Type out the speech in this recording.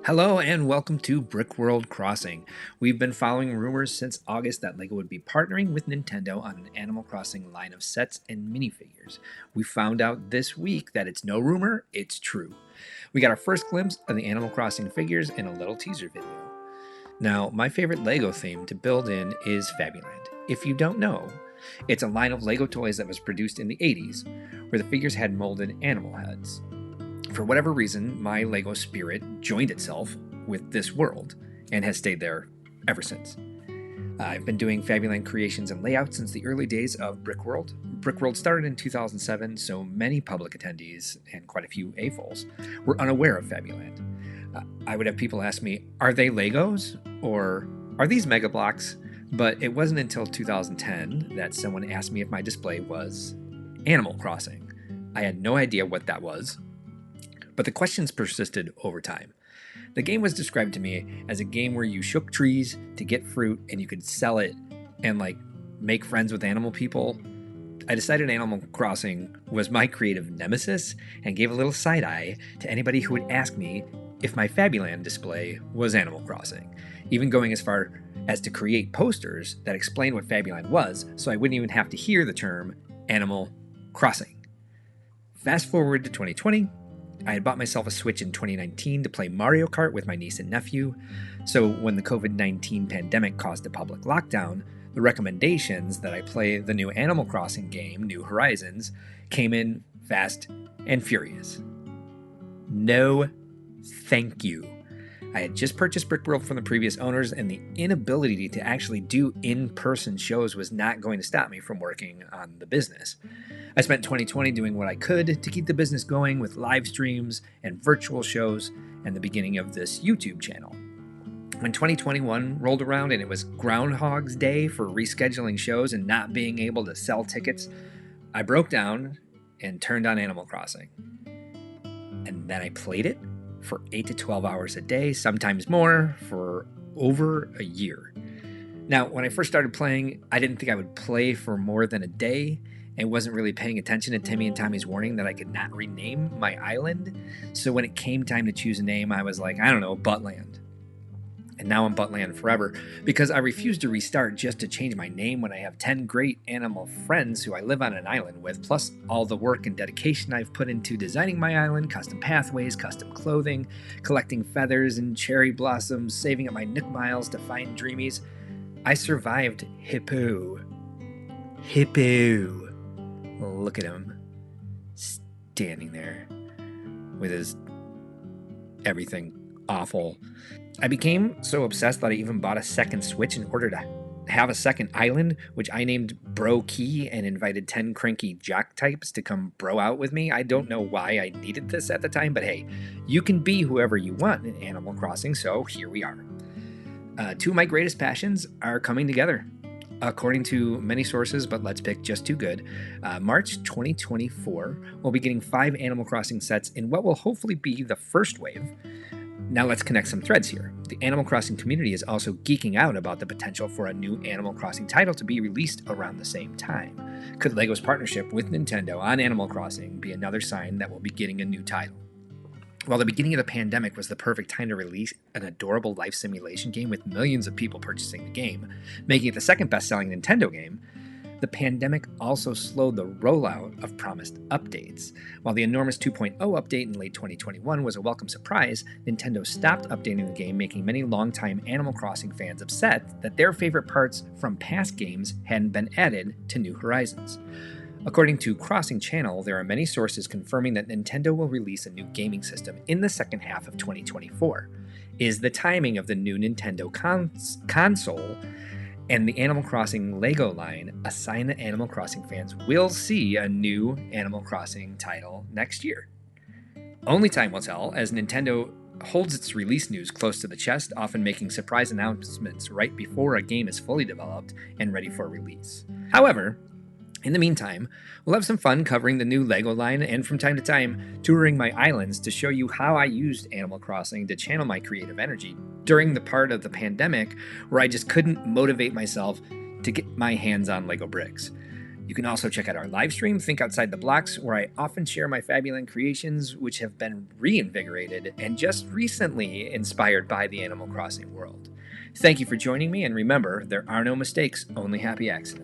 Hello and welcome to Brickworld Crossing. We've been following rumors since August that LEGO would be partnering with Nintendo on an Animal Crossing line of sets and minifigures. We found out this week that it's no rumor, it's true. We got our first glimpse of the Animal Crossing figures in a little teaser video. Now, my favorite LEGO theme to build in is Fabuland. If you don't know, it's a line of LEGO toys that was produced in the 80s, where the figures had molded animal heads. For whatever reason, my LEGO spirit joined itself with this world and has stayed there ever since. I've been doing Fabuland creations and layouts since the early days of Brickworld. Brickworld started in 2007, so many public attendees and quite a few AFOLs were unaware of Fabuland. I would have people ask me, are they Legos? Or are these Mega Blocks? But it wasn't until 2010 that someone asked me if my display was Animal Crossing. I had no idea what that was, but the questions persisted over time. The game was described to me as a game where you shook trees to get fruit and you could sell it and make friends with animal people. I decided Animal Crossing was my creative nemesis and gave a little side eye to anybody who would ask me if my Fabuland display was Animal Crossing, even going as far as to create posters that explained what Fabuland was so I wouldn't even have to hear the term Animal Crossing. Fast forward to 2020, I had bought myself a Switch in 2019 to play Mario Kart with my niece and nephew, so when the COVID-19 pandemic caused a public lockdown, the recommendations that I play the new Animal Crossing game, New Horizons, came in fast and furious. No thank you. I had just purchased Brickworld from the previous owners, and the inability to actually do in-person shows was not going to stop me from working on the business. I spent 2020 doing what I could to keep the business going with live streams and virtual shows and the beginning of this YouTube channel. When 2021 rolled around and it was Groundhog's Day for rescheduling shows and not being able to sell tickets, I broke down and turned on Animal Crossing. And then I played it for 8 to 12 hours a day, sometimes more, for over a year. Now, when I first started playing, I didn't think I would play for more than a day and wasn't really paying attention to Timmy and Tommy's warning that I could not rename my island. So when it came time to choose a name, I was like, I don't know, Buttland. And now I'm Buttland forever because I refuse to restart just to change my name when I have 10 great animal friends who I live on an island with, plus all the work and dedication I've put into designing my island, custom pathways, custom clothing, collecting feathers and cherry blossoms, saving up my Nook miles to find dreamies. I survived Hippo. Look at him, standing there with his everything awful. I became so obsessed that I even bought a second Switch in order to have a second island, which I named Bro Key and invited 10 cranky jock types to come bro out with me. I don't know why I needed this at the time, but hey, you can be whoever you want in Animal Crossing, so here we are. Two of my greatest passions are coming together. According to many sources, but let's pick just two good, March 2024, we'll be getting 5 Animal Crossing sets in what will hopefully be the first wave. Now let's connect some threads here. The Animal Crossing community is also geeking out about the potential for a new Animal Crossing title to be released around the same time. Could LEGO's partnership with Nintendo on Animal Crossing be another sign that we'll be getting a new title? While the beginning of the pandemic was the perfect time to release an adorable life simulation game with millions of people purchasing the game, making it the second best-selling Nintendo game, the pandemic also slowed the rollout of promised updates. While the enormous 2.0 update in late 2021 was a welcome surprise, Nintendo stopped updating the game, making many longtime Animal Crossing fans upset that their favorite parts from past games hadn't been added to New Horizons. According to Crossing Channel, there are many sources confirming that Nintendo will release a new gaming system in the second half of 2024. Is the timing of the new Nintendo console and the Animal Crossing LEGO line a sign that Animal Crossing fans will see a new Animal Crossing title next year? Only time will tell, as Nintendo holds its release news close to the chest, often making surprise announcements right before a game is fully developed and ready for release. However, in the meantime, we'll have some fun covering the new LEGO line and from time to time touring my islands to show you how I used Animal Crossing to channel my creative energy during the part of the pandemic where I just couldn't motivate myself to get my hands on LEGO bricks. You can also check out our live stream, Think Outside the Blocks, where I often share my Fabuland creations, which have been reinvigorated and just recently inspired by the Animal Crossing world. Thank you for joining me, and remember, there are no mistakes, only happy accidents.